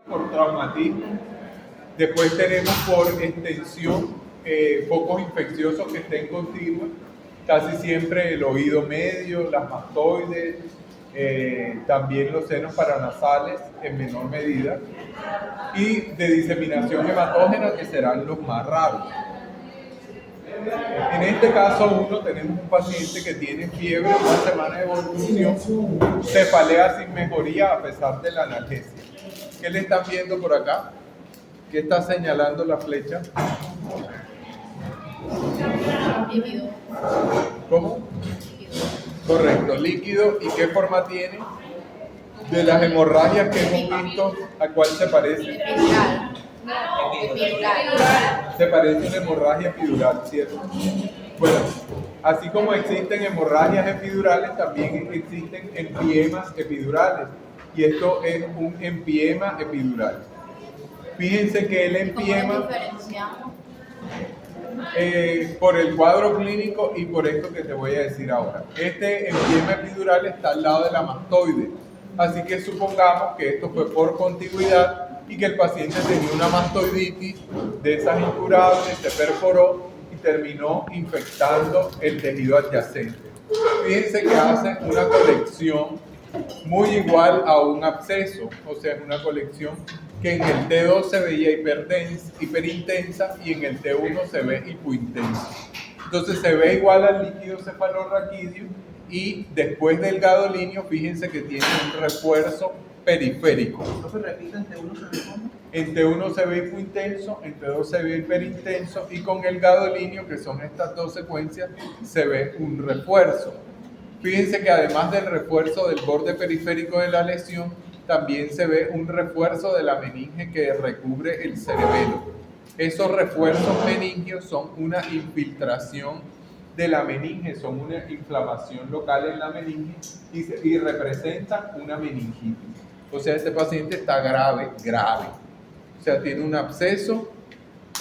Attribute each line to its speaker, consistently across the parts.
Speaker 1: por traumatismo. Después tenemos por extensión focos infecciosos que estén continuos, casi siempre el oído medio, las mastoides, también los senos paranasales en menor medida, y de diseminación hematógena, que serán los más raros. En este caso 1 tenemos un paciente que tiene fiebre, una semana de evolución, cefalea sin mejoría a pesar de la analgesia. ¿Qué le están viendo por acá? ¿Qué está señalando la flecha?
Speaker 2: Líquido.
Speaker 1: ¿Cómo? Correcto, líquido. ¿Y qué forma tiene? De las hemorragias que hemos visto, ¿a cuál se parece?
Speaker 2: Epidural.
Speaker 1: Se parece a una hemorragia epidural, ¿cierto? Bueno, así como existen hemorragias epidurales, también existen empiemas epidurales. Y esto es un empiema epidural. Fíjense que el empiema, por el cuadro clínico y por esto que te voy a decir ahora. Este empiema epidural está al lado de la mastoide. Así que supongamos que esto fue por contigüidad y que el paciente tenía una mastoiditis de esas incurables, se perforó y terminó infectando el tejido adyacente. Fíjense que hacen una colección muy igual a un absceso, o sea, es una colección que en el T2 se veía hiperintensa y en el T1 se ve hipointensa. Entonces se ve igual al líquido cefalorraquídeo y después del gadolinio, fíjense que tiene un refuerzo periférico.
Speaker 3: ¿No se repite en T1 se ve cómo?
Speaker 1: En T1 se ve hipointenso, en T2 se ve hiperintenso y con el gadolinio, que son estas dos secuencias, se ve un refuerzo. Fíjense que además del refuerzo del borde periférico de la lesión, también se ve un refuerzo de la meninge que recubre el cerebelo. Esos refuerzos meningios son una infiltración de la meninge, son una inflamación local en la meninge y representan una meningitis. O sea, este paciente está grave. O sea, tiene un absceso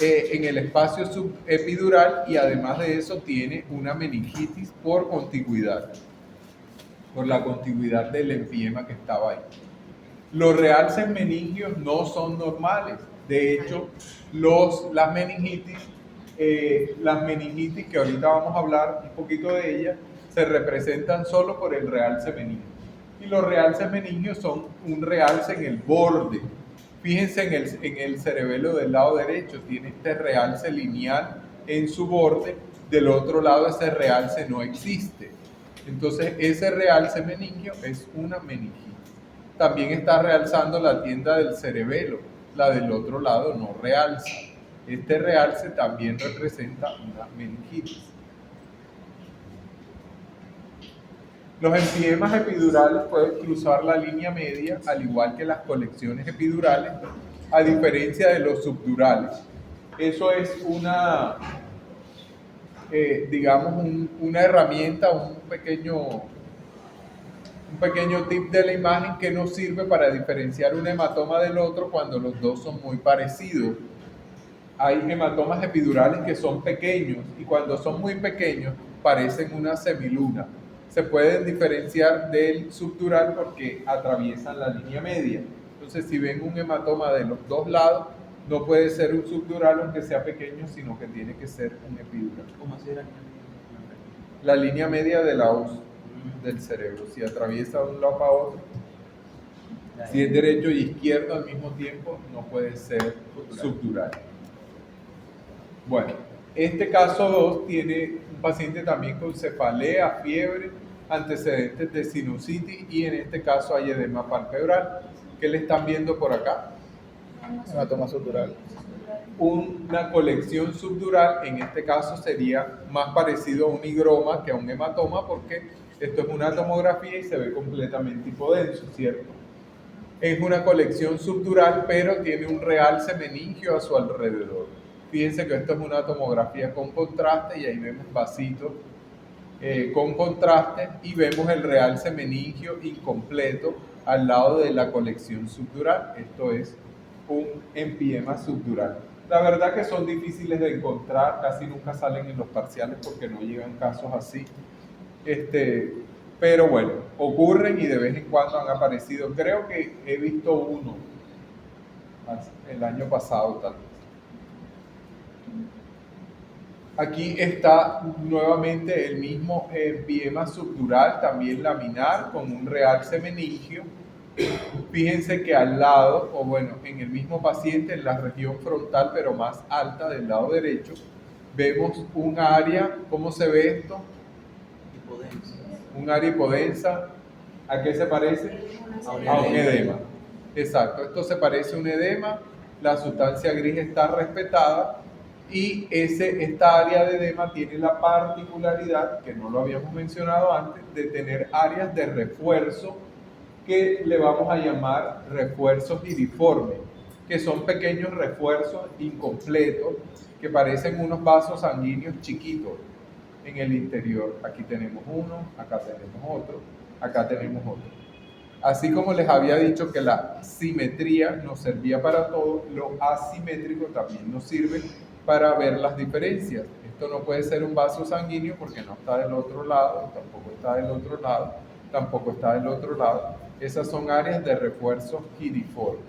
Speaker 1: en el espacio subepidural y además de eso tiene una meningitis por contigüidad, por la contigüidad del empiema que estaba ahí. Los realces meningios no son normales. De hecho, las meningitis que ahorita vamos a hablar un poquito de ellas, se representan solo por el realce meningio. Y los realces meningios son un realce en el borde. Fíjense en el cerebelo del lado derecho, tiene este realce lineal en su borde, del otro lado ese realce no existe. Entonces ese realce meningio es una meningitis. También está realzando la tienda del cerebelo, la del otro lado no realza. Este realce también representa una meningitis. Los empiemas epidurales pueden cruzar la línea media, al igual que las colecciones epidurales, a diferencia de los subdurales. Eso es una, digamos, una herramienta, un pequeño tip de la imagen que nos sirve para diferenciar un hematoma del otro cuando los dos son muy parecidos. Hay hematomas epidurales que son pequeños y cuando son muy pequeños parecen una semiluna. Se pueden diferenciar del subdural porque atraviesan la línea media. Entonces, si ven un hematoma de los dos lados, no puede ser un subdural aunque sea pequeño, sino que tiene que ser un epidural.
Speaker 3: ¿Cómo así era?
Speaker 1: La línea media de la os del cerebro, si atraviesa de un lado para otro, si es derecho y izquierdo al mismo tiempo, no puede ser subdural. Bueno, este caso 2 tiene un paciente también con cefalea, fiebre, antecedentes de sinusitis y en este caso hay edema palpebral. ¿Qué le están viendo por acá?
Speaker 4: Hematoma subdural.
Speaker 1: Una colección subdural, en este caso sería más parecido a un higroma que a un hematoma porque esto es una tomografía y se ve completamente hipodenso, ¿cierto? Es una colección subdural, pero tiene un realce meningio a su alrededor. Fíjense que esto es una tomografía con contraste y ahí vemos vasitos con contraste y vemos el realce meningio incompleto al lado de la colección subdural. Esto es un empiema subdural. La verdad que son difíciles de encontrar, casi nunca salen en los parciales porque no llegan casos así. Pero bueno, ocurren y de vez en cuando han aparecido. Creo que he visto uno el año pasado tal vez. Aquí está nuevamente el mismo empiema subdural, también laminar, con un realce meningio. Fíjense que al lado, o bueno, en el mismo paciente, en la región frontal, pero más alta del lado derecho, vemos un área, ¿cómo se ve esto?
Speaker 3: Hipodensa.
Speaker 1: Un área hipodensa. ¿A qué se parece? A un edema. Exacto, esto se parece a un edema, la sustancia gris está respetada y esta área de edema tiene la particularidad, que no lo habíamos mencionado antes, de tener áreas de refuerzo que le vamos a llamar refuerzos iriformes, que son pequeños refuerzos incompletos que parecen unos vasos sanguíneos chiquitos en el interior. Aquí tenemos uno, acá tenemos otro, acá tenemos otro. Así como les había dicho que la simetría nos servía para todo, lo asimétrico también nos sirve para ver las diferencias. Esto no puede ser un vaso sanguíneo porque no está del otro lado, tampoco está del otro lado, tampoco está del otro lado. Esas son áreas de refuerzo giriforme.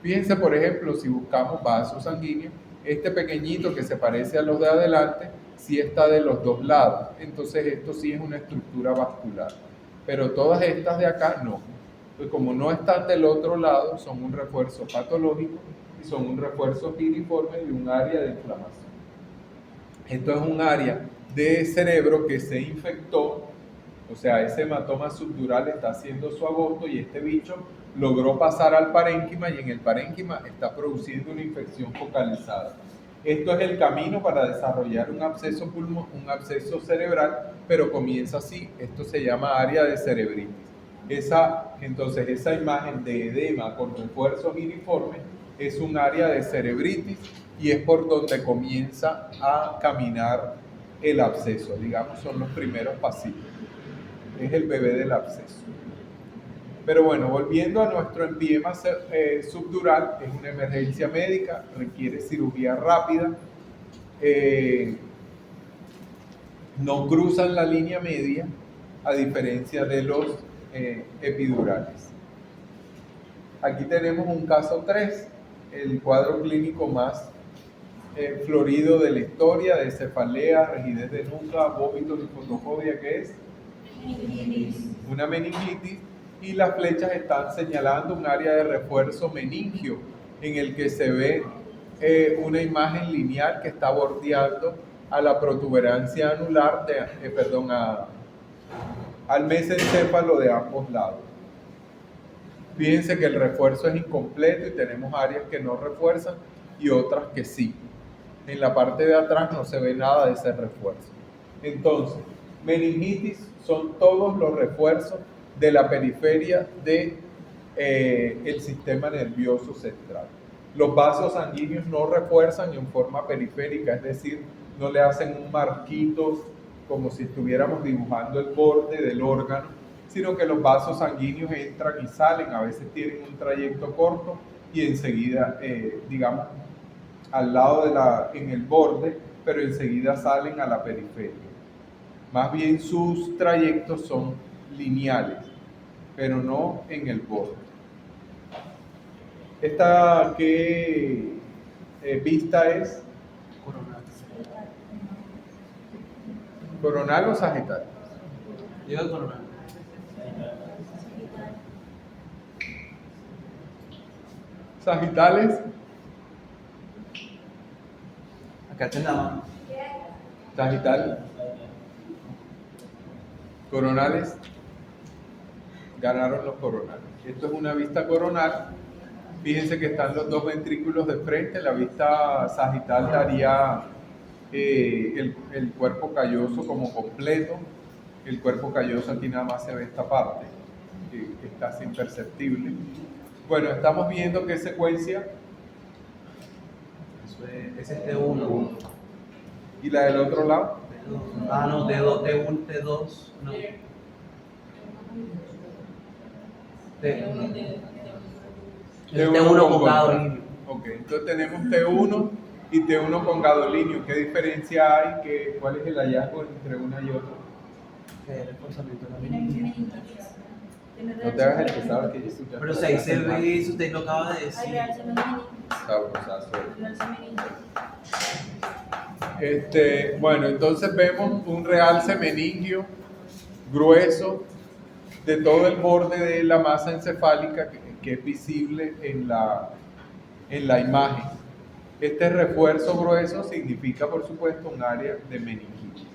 Speaker 1: Fíjense, por ejemplo, si buscamos vasos sanguíneos, este pequeñito que se parece a los de adelante, sí está de los dos lados. Entonces esto sí es una estructura vascular. Pero todas estas de acá no. Pues como no están del otro lado, son un refuerzo patológico y son un refuerzo giriforme de un área de inflamación. Esto es un área de cerebro que se infectó, o sea, ese hematoma subdural está haciendo su agosto y este bicho logró pasar al parénquima y en el parénquima está produciendo una infección focalizada. Esto es el camino para desarrollar un absceso un absceso cerebral, pero comienza así. Esto se llama área de cerebritis. Entonces, esa imagen de edema con refuerzos iriformes es un área de cerebritis y es por donde comienza a caminar el absceso. Digamos, son los primeros pasitos. Es el bebé del absceso. Pero bueno, volviendo a nuestro empiema subdural, es una emergencia médica, requiere cirugía rápida, no cruzan la línea media, a diferencia de los epidurales. Aquí tenemos un caso 3, el cuadro clínico más florido de la historia, de cefalea, rigidez de nuca, vómito, linfotofobia, ¿qué es? Una meningitis. Y las flechas están señalando un área de refuerzo meningio en el que se ve una imagen lineal que está bordeando a la protuberancia anular, al mesencéfalo de ambos lados. Fíjense que el refuerzo es incompleto y tenemos áreas que no refuerzan y otras que sí. En la parte de atrás no se ve nada de ese refuerzo. Entonces, meningitis son todos los refuerzos de la periferia del sistema nervioso central. Los vasos sanguíneos no refuerzan en forma periférica, es decir, no le hacen un marquito como si estuviéramos dibujando el borde del órgano, sino que los vasos sanguíneos entran y salen, a veces tienen un trayecto corto y enseguida, digamos, al lado en el borde, pero enseguida salen a la periferia. Más bien sus trayectos son lineales, pero no en el borde. ¿Esta qué vista es?
Speaker 3: Coronal.
Speaker 1: ¿Coronal o sagital?
Speaker 3: Digo coronal.
Speaker 1: Sagitales,
Speaker 3: Acá está en la mano.
Speaker 1: sagital, coronales, ganaron los coronales. Esto es una vista coronal. Fíjense que están los dos ventrículos de frente. La vista sagital daría el cuerpo calloso como completo. El cuerpo calloso aquí nada más se ve esta parte, que es casi imperceptible. Bueno, estamos viendo qué secuencia.
Speaker 3: Eso es, ese es T1.
Speaker 1: ¿Y la del otro lado?
Speaker 3: T2. Ah, no, T2, T1, T2. No. T1 con gadolinio.
Speaker 1: Ok, entonces tenemos T1 y T1 con gadolinio. ¿Qué diferencia hay? ¿Cuál es el hallazgo entre una y otra?
Speaker 3: El reforzamiento de la meningitis.
Speaker 1: No te hagas el que sabes que yo escuché.
Speaker 3: Pero si ahí se ve eso, usted lo acaba de
Speaker 2: Hay
Speaker 3: decir.
Speaker 2: real semeningo.
Speaker 1: Sabrosazo.
Speaker 2: Real semeningo.
Speaker 1: Bueno, entonces vemos un realce meningio grueso de todo el borde de la masa encefálica que es visible en la imagen. Este refuerzo grueso significa, por supuesto, un área de meningitis.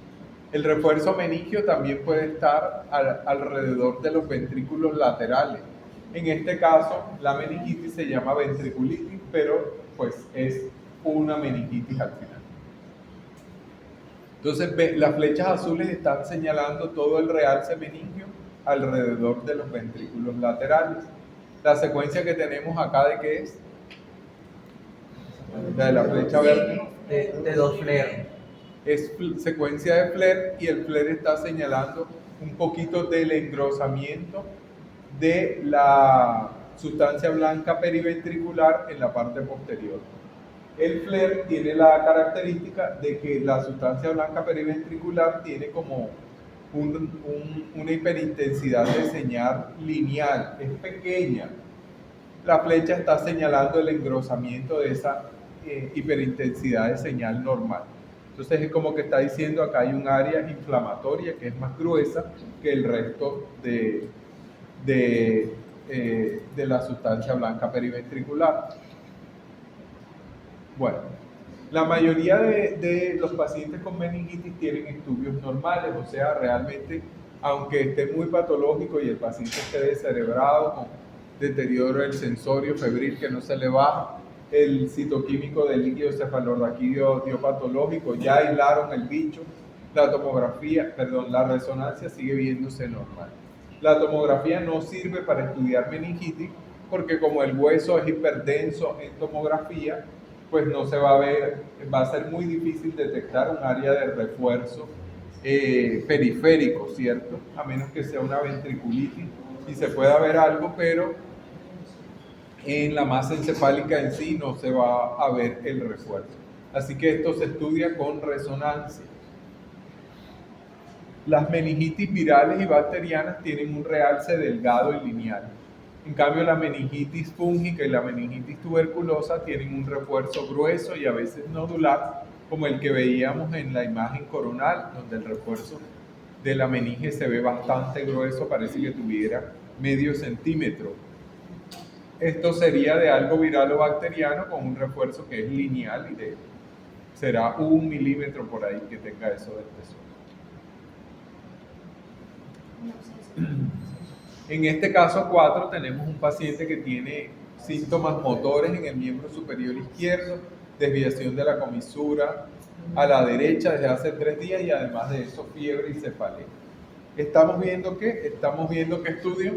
Speaker 1: El refuerzo meningio también puede estar alrededor de los ventrículos laterales. En este caso, la meningitis se llama ventriculitis, pero pues es una meningitis al final. Entonces, las flechas azules están señalando todo el realce meningio alrededor de los ventrículos laterales. La secuencia que tenemos acá, ¿de qué es? La de la flecha verde.
Speaker 3: De dos flares.
Speaker 1: Es secuencia de Flair, y el Flair está señalando un poquito del engrosamiento de la sustancia blanca periventricular en la parte posterior. El Flair tiene la característica de que la sustancia blanca periventricular tiene como una hiperintensidad de señal lineal, es pequeña. La flecha está señalando el engrosamiento de esa hiperintensidad de señal normal. Entonces es como que está diciendo acá hay un área inflamatoria que es más gruesa que el resto de la sustancia blanca periventricular. Bueno, la mayoría de los pacientes con meningitis tienen estudios normales, o sea, realmente, aunque esté muy patológico y el paciente esté descerebrado, con deterioro del sensorio febril que no se le baja, el citoquímico del líquido cefalorraquídeo dio patológico, ya aislaron el bicho, la resonancia sigue viéndose normal. La tomografía no sirve para estudiar meningitis porque como el hueso es hiperdenso en tomografía, pues no se va a ver, va a ser muy difícil detectar un área de refuerzo periférico, ¿cierto? A menos que sea una ventriculitis y se pueda ver algo, pero en la masa encefálica en sí no se va a ver el refuerzo. Así que esto se estudia con resonancia. Las meningitis virales y bacterianas tienen un realce delgado y lineal. En cambio, la meningitis fúngica y la meningitis tuberculosa tienen un refuerzo grueso y a veces nodular, como el que veíamos en la imagen coronal, donde el refuerzo de la meninge se ve bastante grueso, parece que tuviera medio centímetro. Esto sería de algo viral o bacteriano con un refuerzo que es lineal y será 1 milímetro por ahí que tenga eso de espesor. En este caso 4 tenemos un paciente que tiene síntomas motores en el miembro superior izquierdo, desviación de la comisura a la derecha desde hace 3 días y además de eso fiebre y cefalea. ¿Estamos viendo qué? ¿Estamos viendo qué estudio?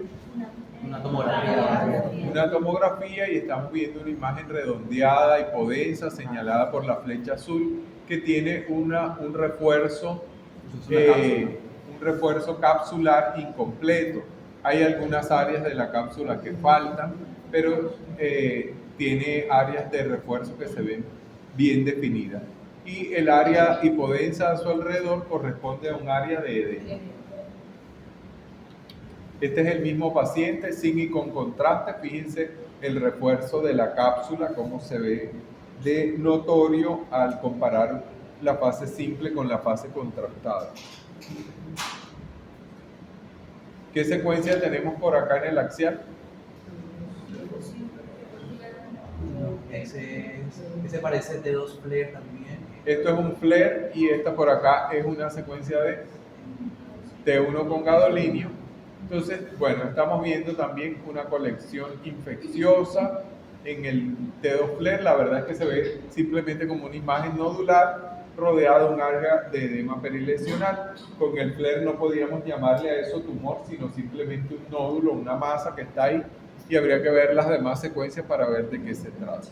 Speaker 3: Una tomografía.
Speaker 1: Una tomografía y estamos viendo una imagen redondeada, hipodensa, señalada por la flecha azul, que tiene un refuerzo capsular incompleto. Hay algunas áreas de la cápsula que faltan, pero tiene áreas de refuerzo que se ven bien definidas. Y el área hipodensa a su alrededor corresponde a un área de edema. Este es el mismo paciente, sin y con contraste. Fíjense el refuerzo de la cápsula, cómo se ve de notorio al comparar la fase simple con la fase contrastada. ¿Qué secuencia tenemos por acá en el axial?
Speaker 3: Ese parece de dos flares también.
Speaker 1: Esto es un flare y esta por acá es una secuencia de T1 con gadolinio. Entonces, bueno, estamos viendo también una colección infecciosa en el T2 flare. La verdad es que se ve simplemente como una imagen nodular rodeada de un área de edema perilesional. Con el flare no podíamos llamarle a eso tumor, sino simplemente un nódulo, una masa que está ahí, y habría que ver las demás secuencias para ver de qué se trata.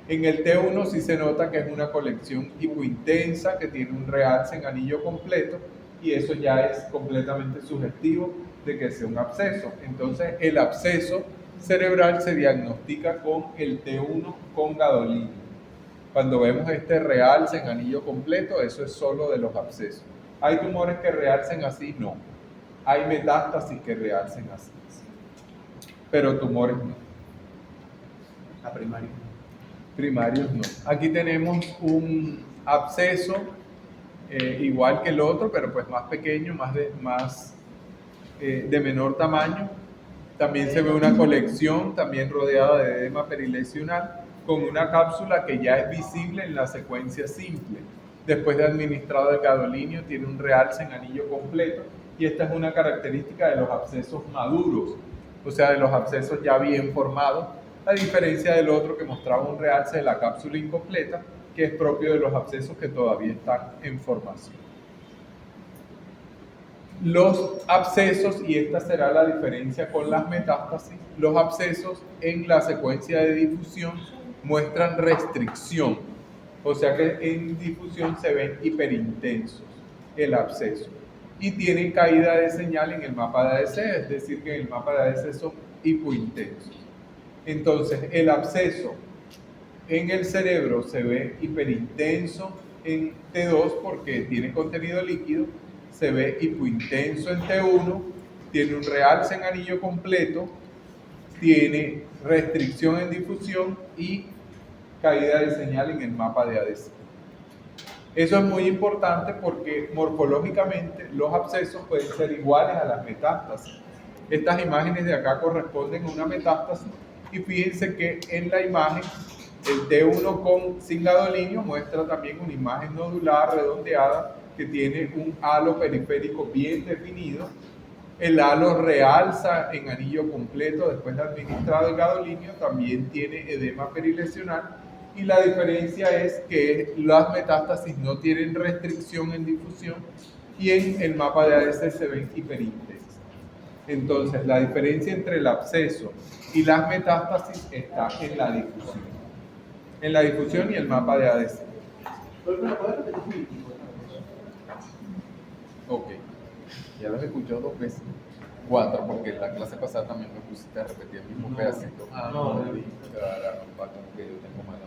Speaker 1: En el T1 sí se nota que es una colección hipointensa, que tiene un realce en anillo completo, y eso ya es completamente sugestivo de que sea un absceso. Entonces el absceso cerebral se diagnostica con el T1 con gadolinio. Cuando vemos este realce en anillo completo, eso es solo de los abscesos. ¿Hay tumores que realcen así? No. hay metástasis que realcen así, pero tumores no.
Speaker 3: La primaria.
Speaker 1: Primarios no. Aquí tenemos un absceso igual que el otro, pero pues más pequeño, de menor tamaño. También se ve una colección, también rodeada de edema perilesional, con una cápsula que ya es visible en la secuencia simple. Después de administrado el gadolíneo, tiene un realce en anillo completo, y esta es una característica de los abscesos maduros, o sea, de los abscesos ya bien formados, a diferencia del otro que mostraba un realce de la cápsula incompleta, que es propio de los abscesos que todavía están en formación. Los abscesos, y esta será la diferencia con las metástasis, los abscesos en la secuencia de difusión muestran restricción, o sea que en difusión se ven hiperintensos el absceso, y tienen caída de señal en el mapa de ADC, es decir que en el mapa de ADC son hipointensos. Entonces el absceso en el cerebro se ve hiperintenso en T2 porque tiene contenido líquido, se ve hipointenso en T1, tiene un realce en anillo completo, tiene restricción en difusión y caída de señal en el mapa de ADC. Eso es muy importante porque morfológicamente los abscesos pueden ser iguales a las metástasis. Estas imágenes de acá corresponden a una metástasis, y fíjense que en la imagen el T1 sin gadolíneo muestra también una imagen nodular redondeada que tiene un halo periférico bien definido. El halo realza en anillo completo después de administrado el gadolíneo, también tiene edema perilesional, y la diferencia es que las metástasis no tienen restricción en difusión y en el mapa de ADC se ven hiperintensas. Entonces, la diferencia entre el absceso y las metástasis está en la difusión. En la difusión y el mapa de ADC. Ok, ya los escuchó 2 veces. 4, porque en la clase pasada también me pusiste a repetir el mismo pedacito.
Speaker 3: No,
Speaker 1: Pero ahora va como que yo tengo mala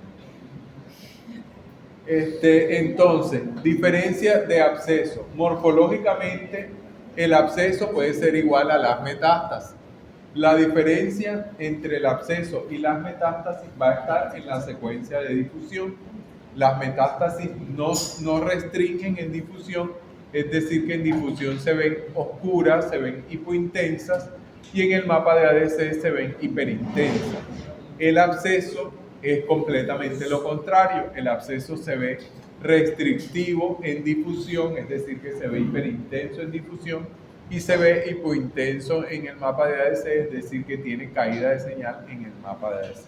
Speaker 1: memoria. Entonces, diferencia de absceso. Morfológicamente, el absceso puede ser igual a las metástasis. La diferencia entre el absceso y las metástasis va a estar en la secuencia de difusión. Las metástasis no restringen en difusión, es decir que en difusión se ven oscuras, se ven hipointensas, y en el mapa de ADC se ven hiperintensas. El absceso es completamente lo contrario. El absceso se ve restrictivo en difusión, es decir que se ve hiperintenso en difusión, y se ve hipointenso en el mapa de ADC, es decir que tiene caída de señal en el mapa de ADC.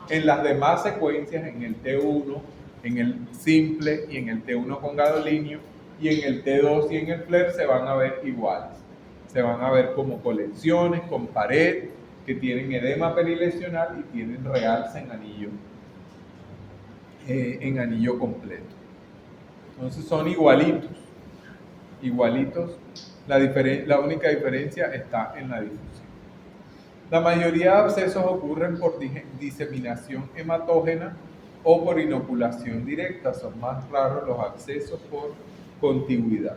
Speaker 1: En las demás secuencias, en el T1, en el simple y en el T1 con gadolínio, y en el T2 y en el FLAIR se van a ver iguales. Se van a ver como colecciones con pared que tienen edema perilesional y tienen realce en anillo completo. Entonces son igualitos. La única diferencia está en la difusión. La mayoría de abscesos ocurren por diseminación hematógena o por inoculación directa. Son más raros los abscesos por contigüidad.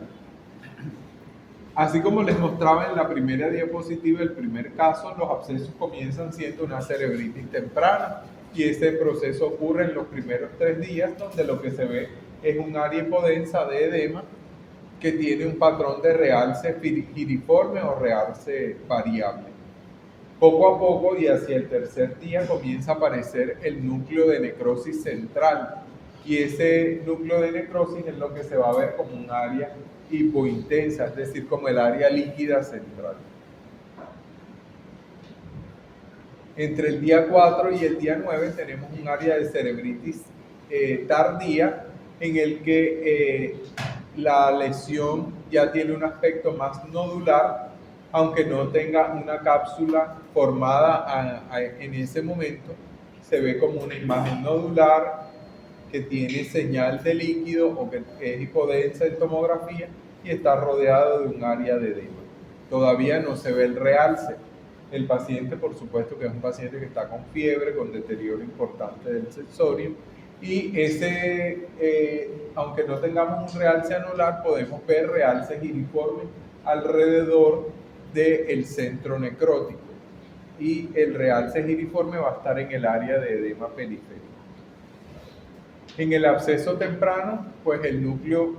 Speaker 1: Así como les mostraba en la primera diapositiva, el primer caso, los abscesos comienzan siendo una cerebritis temprana, y ese proceso ocurre en los primeros 3 días, donde lo que se ve es un área hipodensa de edema que tiene un patrón de realce giriforme o realce variable. Poco a poco y hacia el tercer día comienza a aparecer el núcleo de necrosis central, y ese núcleo de necrosis es lo que se va a ver como un área hipointensa, es decir, como el área líquida central. Entre el día 4 y el día 9 tenemos un área de cerebritis tardía, en el que la lesión ya tiene un aspecto más nodular, aunque no tenga una cápsula formada en ese momento. Se ve como una imagen nodular que tiene señal de líquido o que es hipodensa en tomografía y está rodeado de un área de edema. Todavía no se ve el realce. El paciente, por supuesto que es un paciente que está con fiebre, con deterioro importante del sensorio, y aunque no tengamos un realce anular, podemos ver realces giriformes alrededor del centro necrótico y el realce giriforme va a estar en el área de edema periférico. En el absceso temprano, pues el núcleo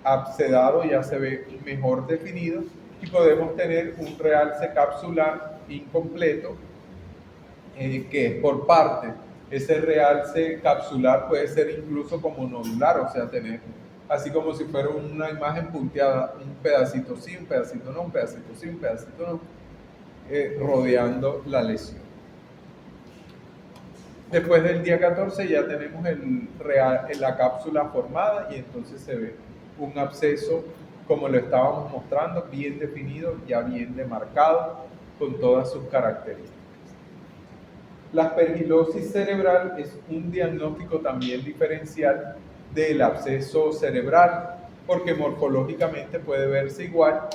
Speaker 1: abscedado ya se ve mejor definido y podemos tener un realce capsular incompleto que es por parte. Ese realce capsular puede ser incluso como nodular, o sea, tener así como si fuera una imagen punteada, un pedacito sí, un pedacito no, un pedacito sí, un pedacito no, rodeando la lesión. Después del día 14 ya tenemos la cápsula formada y entonces se ve un absceso como lo estábamos mostrando, bien definido, ya bien demarcado, con todas sus características. La aspergilosis cerebral es un diagnóstico también diferencial del absceso cerebral, porque morfológicamente puede verse igual,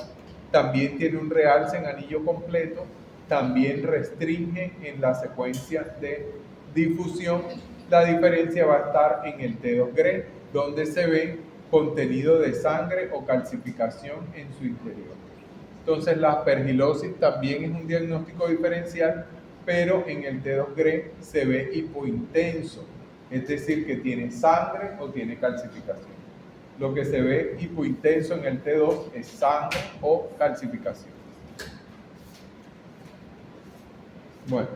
Speaker 1: también tiene un realce en anillo completo, también restringe en la secuencia de difusión. La diferencia va a estar en el T2 GRE, donde se ve contenido de sangre o calcificación en su interior. Entonces la aspergilosis también es un diagnóstico diferencial, pero en el T2 GRE se ve hipointenso, es decir, que tiene sangre o tiene calcificación. Lo que se ve hipointenso en el T2 es sangre o calcificación. Bueno,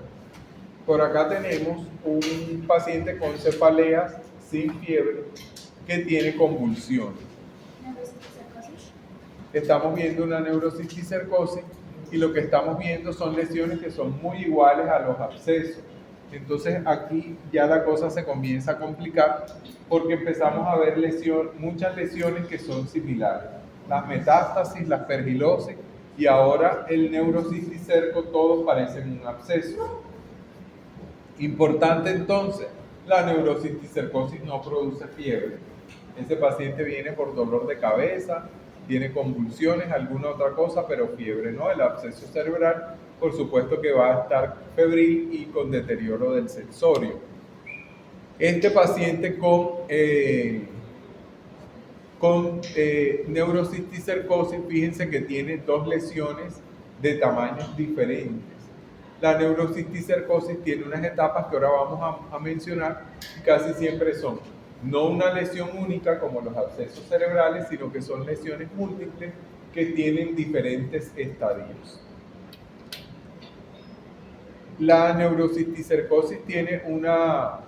Speaker 1: por acá tenemos un paciente con cefaleas sin fiebre que tiene convulsiones. Estamos viendo una neurocisticercosis y lo que estamos viendo son lesiones que son muy iguales a los abscesos. Entonces aquí ya la cosa se comienza a complicar porque empezamos a ver muchas lesiones que son similares. Las metástasis, la aspergilosis y ahora el neurocisticerco, todos parecen un absceso. Importante entonces, la neurocisticercosis no produce fiebre. Ese paciente viene por dolor de cabeza, tiene convulsiones, alguna otra cosa, pero fiebre no. El absceso cerebral, por supuesto que va a estar febril y con deterioro del sensorio. Este paciente con neurocisticercosis, fíjense que tiene dos lesiones de tamaños diferentes. La neurocisticercosis tiene unas etapas que ahora vamos a mencionar y casi siempre son no una lesión única como los abscesos cerebrales, sino que son lesiones múltiples que tienen diferentes estadios. La neurocisticercosis tiene una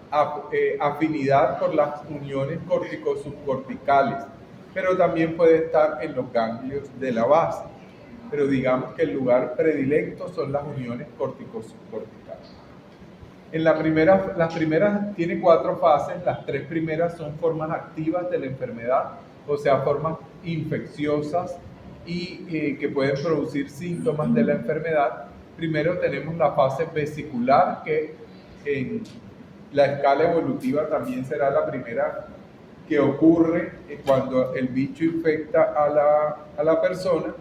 Speaker 1: afinidad por las uniones cortico-subcorticales, pero también puede estar en los ganglios de la base. Pero digamos que el lugar predilecto son las uniones cortico-subcorticales. Las primeras tiene 4 fases, las 3 primeras son formas activas de la enfermedad, o sea, formas infecciosas y que pueden producir síntomas de la enfermedad. Primero tenemos la fase vesicular, que en la escala evolutiva también será la primera que ocurre cuando el bicho infecta a la persona.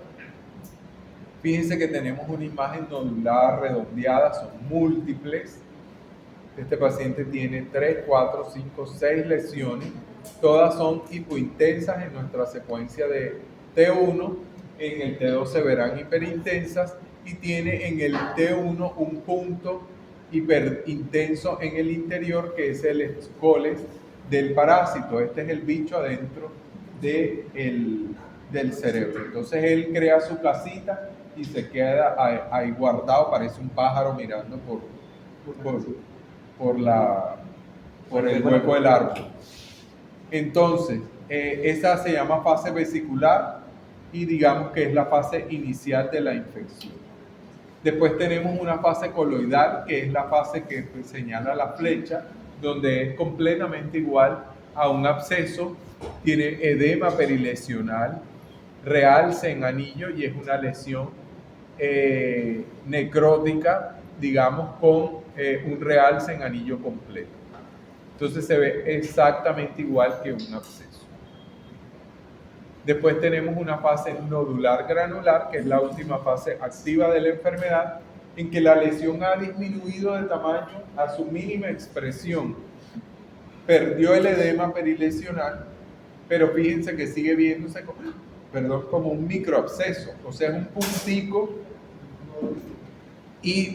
Speaker 1: Fíjense que tenemos una imagen nodular redondeada, son múltiples. Este paciente tiene 3, 4, 5, 6 lesiones. Todas son hipointensas en nuestra secuencia de T1. En el T2 se verán hiperintensas y tiene en el T1 un punto hiperintenso en el interior que es el escoles del parásito. Este es el bicho adentro del cerebro. Entonces él crea su casita y se queda ahí guardado, parece un pájaro mirando por el hueco del árbol. Entonces, esa se llama fase vesicular y digamos que es la fase inicial de la infección. Después tenemos una fase coloidal, que es la fase que señala la flecha, donde es completamente igual a un absceso, tiene edema perilesional, realce en anillo y es una lesión necrótica, digamos, con un realce en anillo completo. Entonces se ve exactamente igual que un absceso. Después tenemos una fase nodular granular, que es la última fase activa de la enfermedad, en que la lesión ha disminuido de tamaño a su mínima expresión. Perdió el edema perilesional, pero fíjense que sigue viéndose perdón, como un microabsceso, o sea, es un puntico y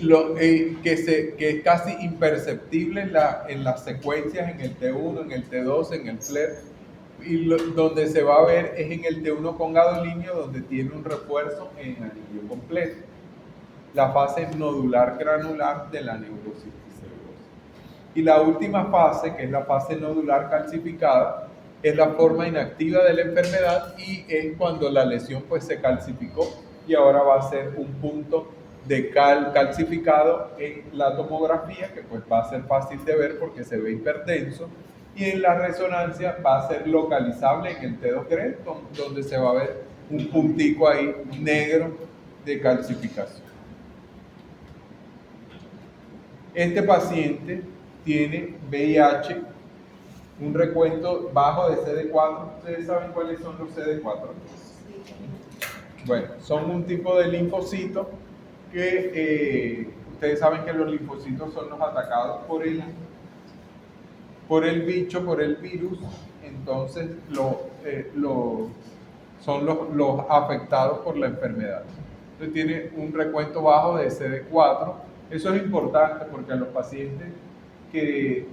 Speaker 1: que es casi imperceptible en las secuencias, en el T1, en el T2, en el FLER, y donde se va a ver es en el T1 con gadolinio, donde tiene un refuerzo en anillo completo. La fase nodular granular de la neurocisticercosis. Y la última fase, que es la fase nodular calcificada, es la forma inactiva de la enfermedad y es cuando la lesión pues se calcificó y ahora va a ser un punto de calcificado en la tomografía, que pues va a ser fácil de ver porque se ve hipertenso, y en la resonancia va a ser localizable en el T2 GRED, donde se va a ver un puntico ahí negro de calcificación. Este paciente tiene VIH, un recuento bajo de CD4. ¿Ustedes saben cuáles son los CD4? Bueno, son un tipo de linfocito que ustedes saben que los linfocitos son los atacados por el bicho, por el virus, entonces son los afectados por la enfermedad. Entonces tiene un recuento bajo de CD4. Eso es importante porque a los pacientes que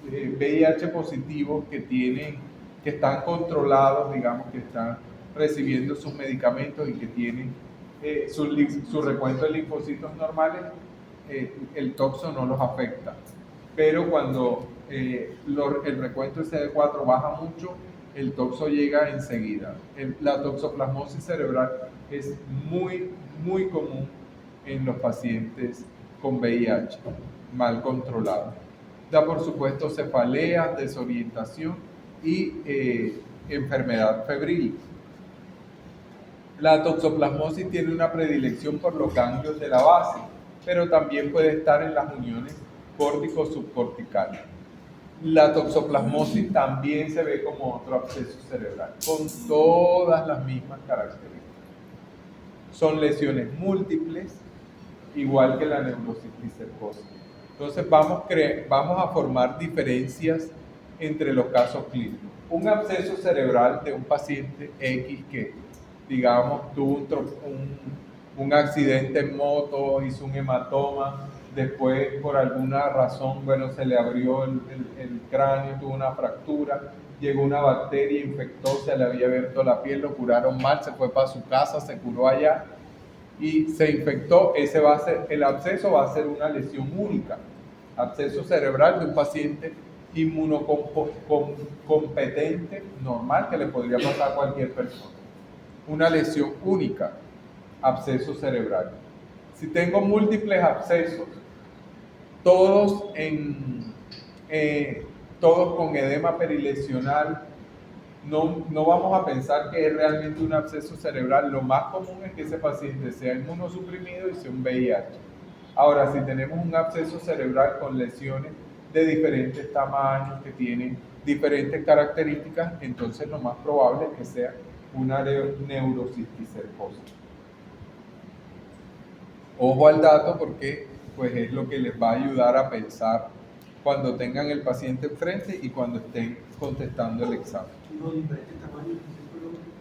Speaker 1: VIH positivos que están controlados, digamos, que están recibiendo sus medicamentos y que tienen su recuento de linfocitos normales, el toxo no los afecta. Pero cuando el recuento de CD4 baja mucho, el toxo llega enseguida. La toxoplasmosis cerebral es muy, muy común en los pacientes con VIH mal controlado. Da por supuesto cefalea, desorientación y enfermedad febril. La toxoplasmosis tiene una predilección por los ganglios de la base, pero también puede estar en las uniones córtico-subcorticales. La toxoplasmosis también se ve como otro absceso cerebral, con todas las mismas características. Son lesiones múltiples, igual que la neurocisticercosis. Entonces vamos a formar diferencias entre los casos clínicos. Un absceso cerebral de un paciente X que, digamos, tuvo un accidente en moto, hizo un hematoma, después por alguna razón, bueno, se le abrió el cráneo, tuvo una fractura, llegó una bacteria, infectó, se le había abierto la piel, lo curaron mal, se fue para su casa, se curó allá y se infectó. El absceso va a ser una lesión única, absceso cerebral de un paciente inmunocompetente normal que le podría pasar a cualquier persona. Una lesión única, absceso cerebral. Si tengo múltiples abscesos, todos con edema perilesional, no vamos a pensar que es realmente un absceso cerebral. Lo más común es que ese paciente sea inmunosuprimido y sea un VIH. Ahora, si tenemos un absceso cerebral con lesiones de diferentes tamaños, que tienen diferentes características, entonces lo más probable es que sea una neurocisticercosis. Ojo al dato porque pues, es lo que les va a ayudar a pensar cuando tengan el paciente enfrente y cuando estén contestando el examen.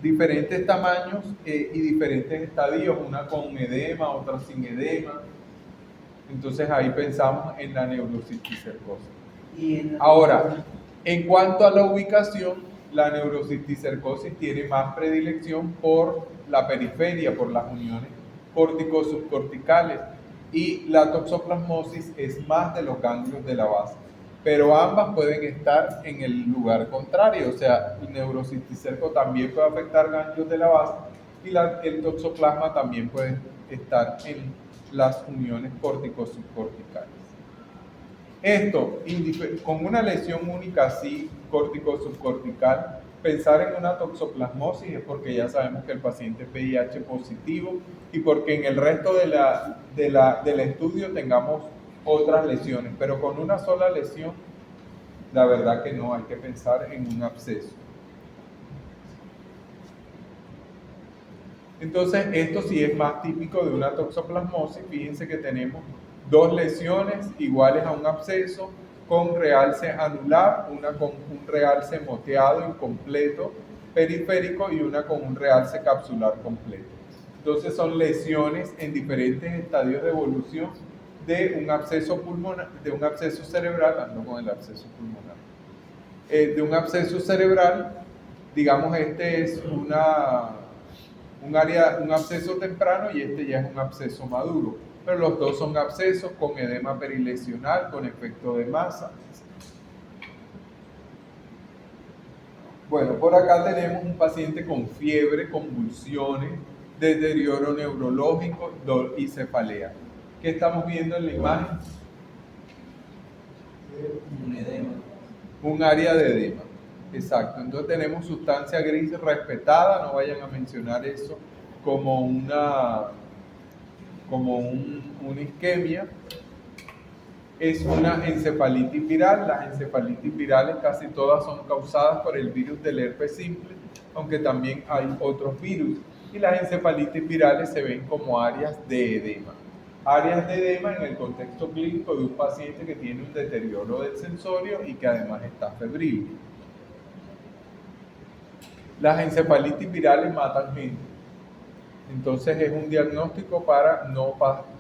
Speaker 1: Diferentes tamaños y diferentes estadios, una con edema, otra sin edema. Entonces ahí pensamos en la neurocisticercosis. Ahora, en cuanto a la ubicación, la neurocisticercosis tiene más predilección por la periferia, por las uniones córtico-subcorticales, y la toxoplasmosis es más de los ganglios de la base. Pero ambas pueden estar en el lugar contrario, o sea, el neurocisticerco también puede afectar ganglios de la base y el toxoplasma también puede estar en las uniones córtico-subcorticales. Esto, con una lesión única así, córtico-subcortical, pensar en una toxoplasmosis es porque ya sabemos que el paciente es VIH positivo y porque en el resto del estudio tengamos otras lesiones, pero con una sola lesión, la verdad que no, hay que pensar en un absceso. Entonces, esto sí es más típico de una toxoplasmosis. Fíjense que tenemos dos lesiones iguales a un absceso, con realce anular, una con un realce moteado incompleto periférico y una con un realce capsular completo. Entonces son lesiones en diferentes estadios de evolución de un absceso pulmonar, de un absceso cerebral, no con el absceso pulmonar, de un absceso cerebral. Digamos, este es un absceso temprano y este ya es un absceso maduro, pero los dos son abscesos con edema perilesional, con efecto de masa. Bueno, por acá tenemos un paciente con fiebre, convulsiones, deterioro neurológico y cefalea. ¿Qué estamos viendo en la imagen?
Speaker 3: Un edema.
Speaker 1: Un área de edema. Exacto. Entonces tenemos sustancia gris respetada, no vayan a mencionar eso como una isquemia. Es una encefalitis viral. Las encefalitis virales casi todas son causadas por el virus del herpes simple, aunque también hay otros virus. Y las encefalitis virales se ven como áreas de edema. Áreas de edema en el contexto clínico de un paciente que tiene un deterioro del sensorio y que además está febril. Las encefalitis virales matan gente. Entonces es un diagnóstico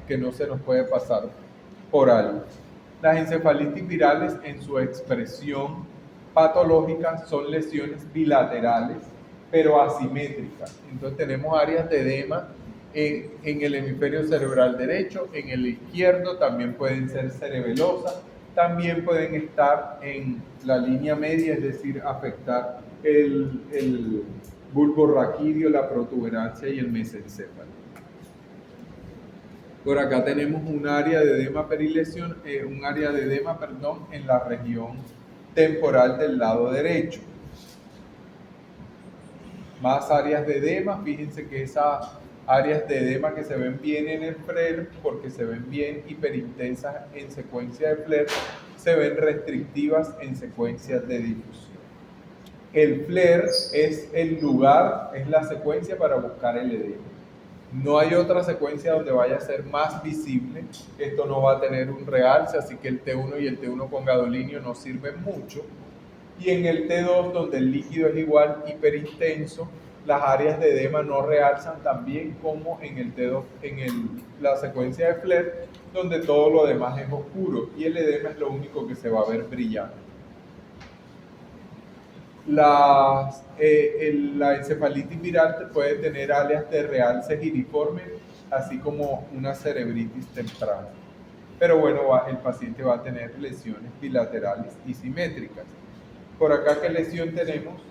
Speaker 1: que no se nos puede pasar por alto. Las encefalitis virales en su expresión patológica son lesiones bilaterales, pero asimétricas. Entonces tenemos áreas de edema en el hemisferio cerebral derecho, en el izquierdo también pueden ser cerebelosas, también pueden estar en la línea media, es decir, afectar el bulbo raquídeo, la protuberancia y el mesencéfalo. Por acá tenemos un área de edema en la región temporal del lado derecho. Más áreas de edema, fíjense que esas áreas de edema que se ven bien en el FLAIR, porque se ven bien hiperintensas en secuencia de FLAIR, se ven restrictivas en secuencias de difusión. El FLAIR es el lugar, es la secuencia para buscar el edema. No hay otra secuencia donde vaya a ser más visible. Esto no va a tener un realce, así que el T1 y el T1 con gadolinio no sirven mucho. Y en el T2, donde el líquido es igual hiperintenso, las áreas de edema no realzan tan bien como en el T2, la secuencia de FLAIR, donde todo lo demás es oscuro y el edema es lo único que se va a ver brillante. La encefalitis viral puede tener áreas de realce giriforme, así como una cerebritis temprana. Pero bueno, el paciente va a tener lesiones bilaterales y simétricas. Por acá, ¿qué lesión tenemos?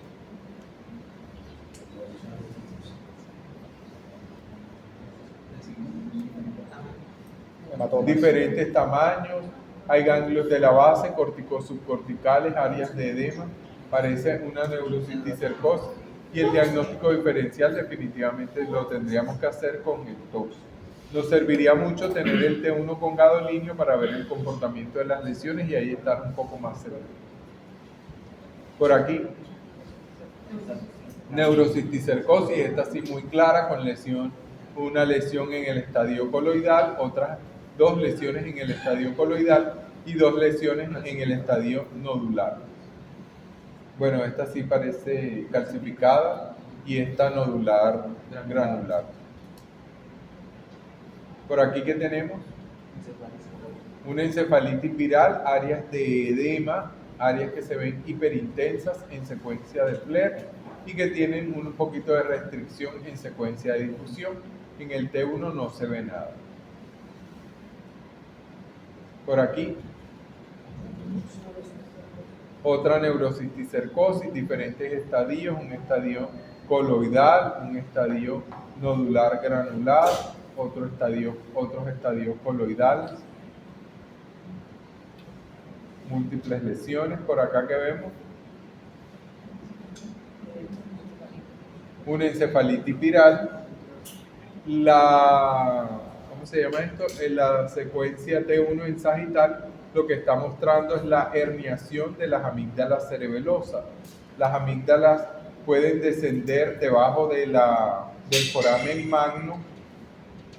Speaker 1: Diferentes tamaños, hay ganglios de la base, corticosubcorticales, áreas de edema, parece una neurocisticercosis y el diagnóstico diferencial definitivamente lo tendríamos que hacer con el TOX. Nos serviría mucho tener el T1 con gadolinio para ver el comportamiento de las lesiones y ahí estar un poco más seguro. Por aquí, neurocisticercosis, esta sí muy clara con una lesión en el estadio coloidal, otras dos lesiones en el estadio coloidal y dos lesiones en el estadio nodular. Bueno, esta sí parece calcificada y esta nodular granular. Por aquí, ¿qué tenemos? Una encefalitis viral, áreas de edema, áreas que se ven hiperintensas en secuencia de FLAIR y que tienen un poquito de restricción en secuencia de difusión. En el T1 no se ve nada. Por aquí, otra neurocisticercosis, diferentes estadios, un estadio coloidal, un estadio nodular granular, otros estadios coloidales, múltiples lesiones. Por acá, que vemos una encefalitis viral, ¿cómo se llama esto? En la secuencia T1 en sagital, lo que está mostrando es la herniación de las amígdalas cerebelosas. Las amígdalas pueden descender debajo del foramen magno,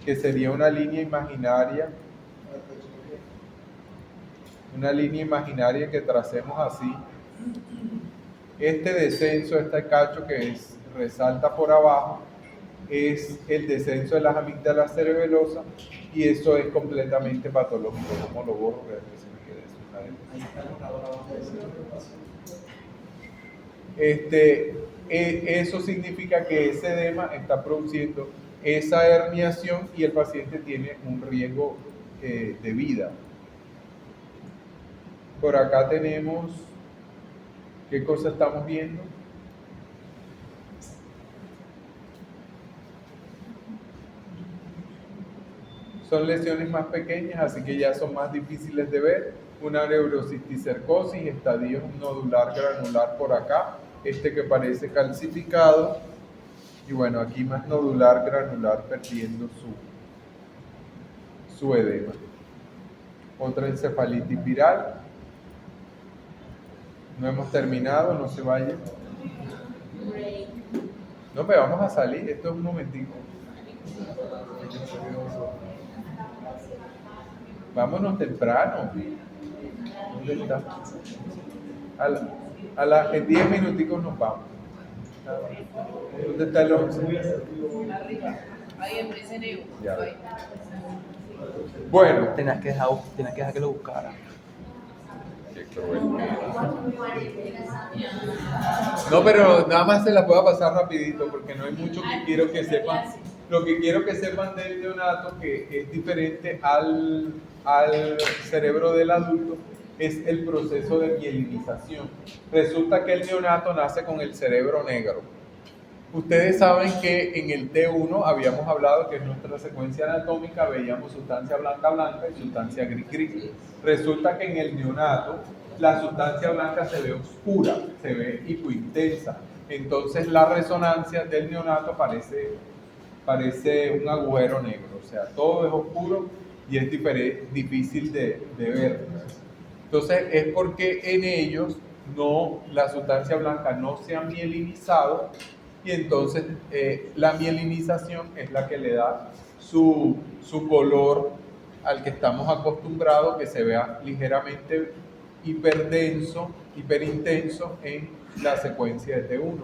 Speaker 1: que sería una línea imaginaria una línea imaginaria que tracemos así. Este descenso, este cacho que resalta por abajo, es el descenso de las amígdalas cerebelosas y eso es completamente patológico. ¿Cómo lo borro? Eso significa que ese edema está produciendo esa herniación y el paciente tiene un riesgo de vida. Por acá tenemos, ¿qué cosa estamos viendo? Son lesiones más pequeñas, así que ya son más difíciles de ver. Una neurocisticercosis, estadio nodular granular por acá, que parece calcificado. Y bueno, aquí más nodular granular perdiendo su edema. Otra encefalitis viral. No hemos terminado, no se vayan. No, pero vamos a salir, esto es un momentico. Vámonos temprano. ¿Dónde está? En 10 minuticos nos vamos. ¿Dónde está el 11?
Speaker 2: Arriba. Ahí en PCNU.
Speaker 1: Ya. Bueno.
Speaker 4: Tenías que dejar que lo buscara.
Speaker 1: Qué cruel. No, pero nada más se la puedo pasar rapidito porque no hay mucho que quiero que sepan. Lo que quiero que sepan del neonato, que es diferente al cerebro del adulto, es el proceso de mielinización. Resulta que el neonato nace con el cerebro negro. Ustedes saben que en el T1 habíamos hablado que en nuestra secuencia anatómica veíamos sustancia blanca blanca y sustancia gris gris. Resulta que en el neonato la sustancia blanca se ve oscura, se ve hipointensa. Entonces la resonancia del neonato parece un agujero negro, o sea, todo es oscuro y es difícil de ver. Entonces es porque en ellos la sustancia blanca no se ha mielinizado y entonces la mielinización es la que le da su color al que estamos acostumbrados, que se vea ligeramente hiperintenso en la secuencia de T1.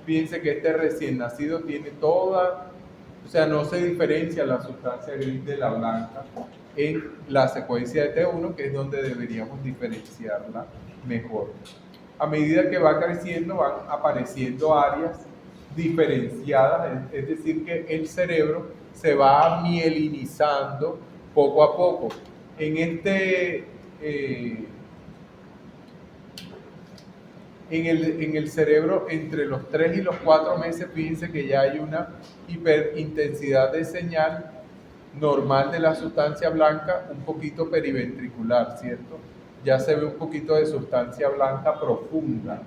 Speaker 1: Fíjense que este recién nacido tiene o sea, no se diferencia la sustancia gris de la blanca en la secuencia de T1, que es donde deberíamos diferenciarla mejor. A medida que va creciendo, van apareciendo áreas diferenciadas, es decir, que el cerebro se va mielinizando poco a poco. En el cerebro, entre los 3 y los 4 meses, fíjense que ya hay una hiperintensidad de señal normal de la sustancia blanca, un poquito periventricular, ¿cierto? Ya se ve un poquito de sustancia blanca profunda.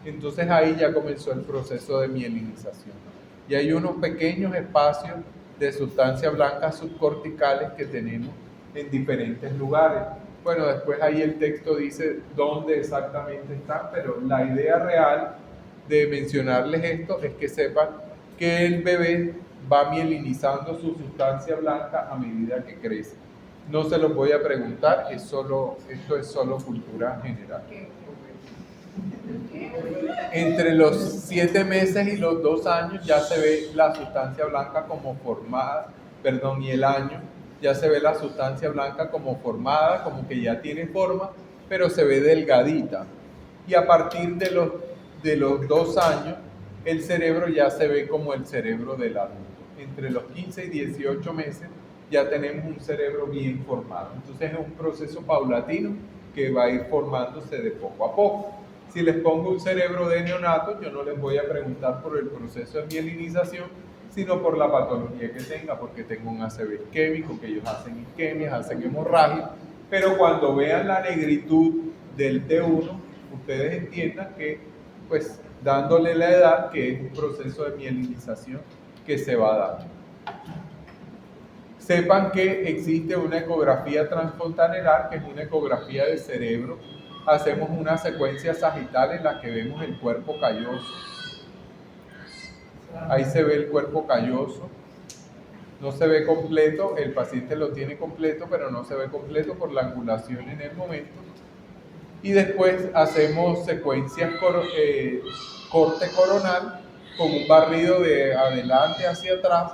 Speaker 1: Entonces ahí ya comenzó el proceso de mielinización. Y hay unos pequeños espacios de sustancia blanca subcorticales que tenemos en diferentes lugares. Bueno, después ahí el texto dice dónde exactamente están, pero la idea real de mencionarles esto es que sepan que el bebé va mielinizando su sustancia blanca a medida que crece. No se los voy a preguntar, esto es solo cultura general. Entre los 7 meses y los 2 años ya se ve la sustancia blanca como formada, y el año ya se ve la sustancia blanca como formada, como que ya tiene forma, pero se ve delgadita. Y a partir de los 2 años, el cerebro ya se ve como el cerebro del adulto. Entre los 15 y 18 meses ya tenemos un cerebro bien formado. Entonces es un proceso paulatino que va a ir formándose de poco a poco. Si les pongo un cerebro de neonato, yo no les voy a preguntar por el proceso de mielinización, sino por la patología que tenga, porque tengo un ACV isquémico, que ellos hacen isquemias, hacen hemorragia, pero cuando vean la negritud del T1, ustedes entiendan que, pues, dándole la edad, que es un proceso de mielinización que se va a dar. Sepan que existe una ecografía transfontanelar, que es una ecografía del cerebro. Hacemos una secuencia sagital en la que vemos el cuerpo calloso. Ahí se ve el cuerpo calloso. No se ve completo, el paciente lo tiene completo, pero no se ve completo por la angulación en el momento. Y después hacemos secuencias corte coronal con un barrido de adelante hacia atrás,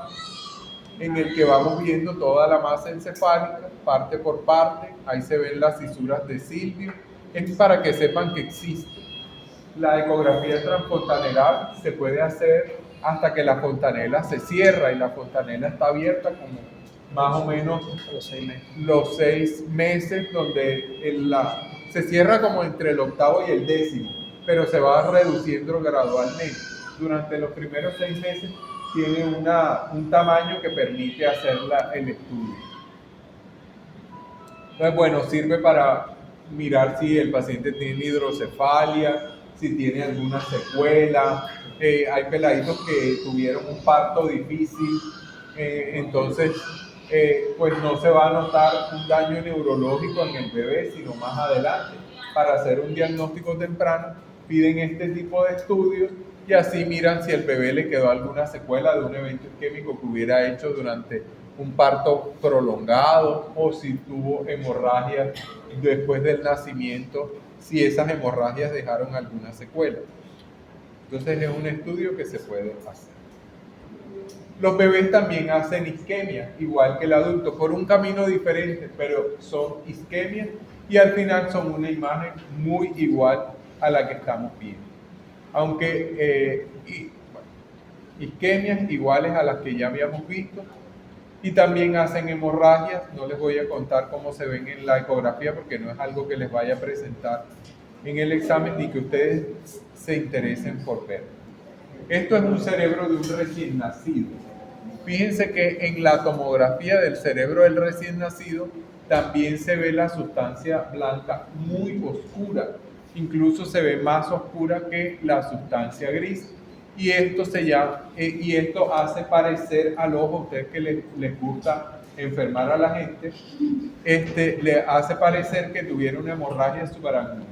Speaker 1: en el que vamos viendo toda la masa encefálica, parte por parte. Ahí se ven las cisuras de Silvio. Es para que sepan que existe. La ecografía transfontaneral se puede hacer hasta que la fontanela se cierra, y la fontanela está abierta como más o menos los 6 meses, donde se cierra como entre el octavo y el 10º, pero se va reduciendo gradualmente. Durante los primeros 6 meses tiene un tamaño que permite hacer el estudio. Entonces, bueno, sirve para mirar si el paciente tiene hidrocefalia, si tiene alguna secuela. Hay peladitos que tuvieron un parto difícil, entonces pues no se va a notar un daño neurológico en el bebé, sino más adelante. Para hacer un diagnóstico temprano piden este tipo de estudios, y así miran si el bebé le quedó alguna secuela de un evento isquémico que hubiera hecho durante un parto prolongado, o si tuvo hemorragias después del nacimiento, si esas hemorragias dejaron alguna secuela. Entonces es un estudio que se puede hacer. Los bebés también hacen isquemia, igual que el adulto, por un camino diferente, pero son isquemias, y al final son una imagen muy igual a la que estamos viendo. Aunque isquemias iguales a las que ya habíamos visto, y también hacen hemorragias. No les voy a contar cómo se ven en la ecografía, porque no es algo que les vaya a presentar en el examen ni que ustedes se interesen por ver. Esto es un cerebro de un recién nacido. Fíjense que en la tomografía del cerebro del recién nacido también se ve la sustancia blanca muy oscura. Incluso se ve más oscura que la sustancia gris. Y esto hace parecer al ojo, a ustedes que les gusta enfermar a la gente, le hace parecer que tuviera una hemorragia subaracnoidea.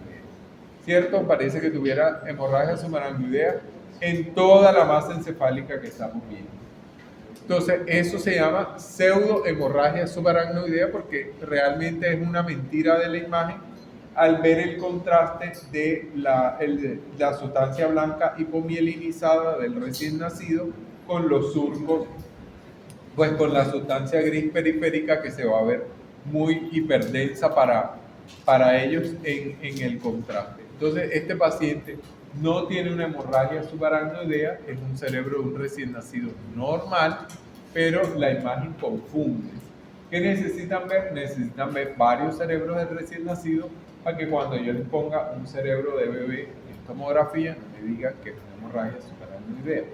Speaker 1: ¿Cierto? Parece que tuviera hemorragia subaracnoidea en toda la masa encefálica que estamos viendo. Entonces, eso se llama pseudohemorragia subaracnoidea, porque realmente es una mentira de la imagen al ver el contraste de la sustancia blanca hipomielinizada del recién nacido con los surcos, pues con la sustancia gris periférica, que se va a ver muy hiperdensa para ellos en el contraste. Entonces, este paciente no tiene una hemorragia subaracnoidea, es un cerebro de un recién nacido normal, pero la imagen confunde. ¿Qué necesitan ver? Necesitan ver varios cerebros del recién nacido, para que cuando yo les ponga un cerebro de bebé en tomografía, no me digan que es una hemorragia subaracnoidea.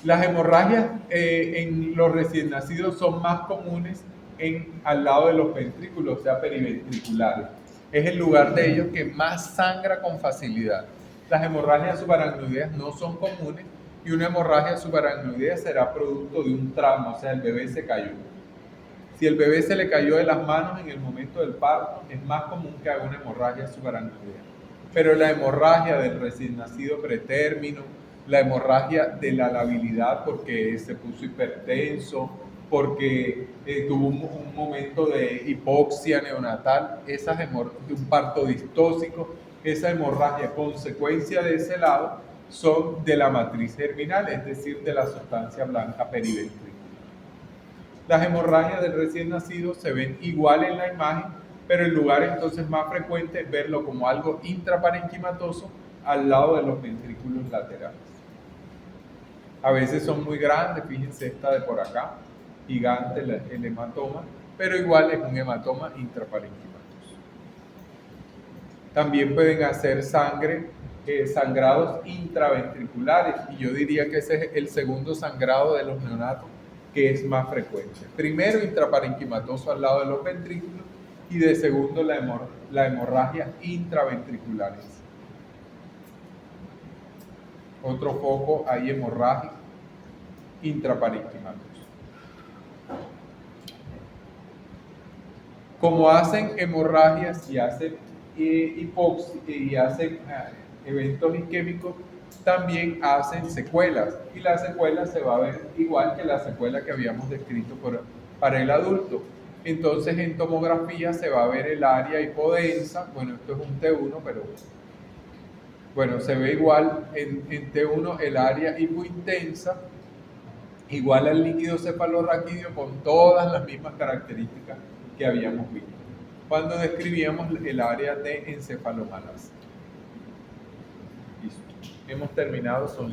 Speaker 1: Las hemorragias en los recién nacidos son más comunes al lado de los ventrículos, o sea, periventriculares. Es el lugar de ellos que más sangra con facilidad. Las hemorragias subaracnoideas no son comunes, y una hemorragia subaracnoidea será producto de un trauma, o sea, el bebé se cayó. Si el bebé se le cayó de las manos en el momento del parto, es más común que haga una hemorragia subaracnoidea. Pero la hemorragia del recién nacido pretérmino, la hemorragia de la labilidad porque se puso hipertenso, porque tuvo un momento de hipoxia neonatal, de un parto distóxico, esa hemorragia consecuencia de ese lado son de la matriz germinal, es decir, de la sustancia blanca periventricular. Las hemorragias del recién nacido se ven igual en la imagen, pero el lugar entonces más frecuente es verlo como algo intraparenquimatoso al lado de los ventrículos laterales. A veces son muy grandes, fíjense esta de por acá, gigante el hematoma, pero igual es un hematoma intraparenquimatoso. También pueden hacer sangrados intraventriculares, y yo diría que ese es el segundo sangrado de los neonatos que es más frecuente. Primero, intraparenquimatoso al lado de los ventrículos, y de segundo, la hemorragia intraventriculares. Otro foco ahí hemorrágico intraparenquimatoso. Como hacen hemorragias y hacen hipoxia y hacen eventos isquémicos, también hacen secuelas y la secuela se va a ver igual que la secuela que habíamos descrito para el adulto. Entonces en tomografía se va a ver el área hipodensa, bueno, esto es un T1, pero bueno, se ve igual en T1 el área hipointensa, igual al líquido cefalorraquídeo con todas las mismas características que habíamos visto cuando describíamos el área de encefalomalacia. Listo. Hemos terminado, son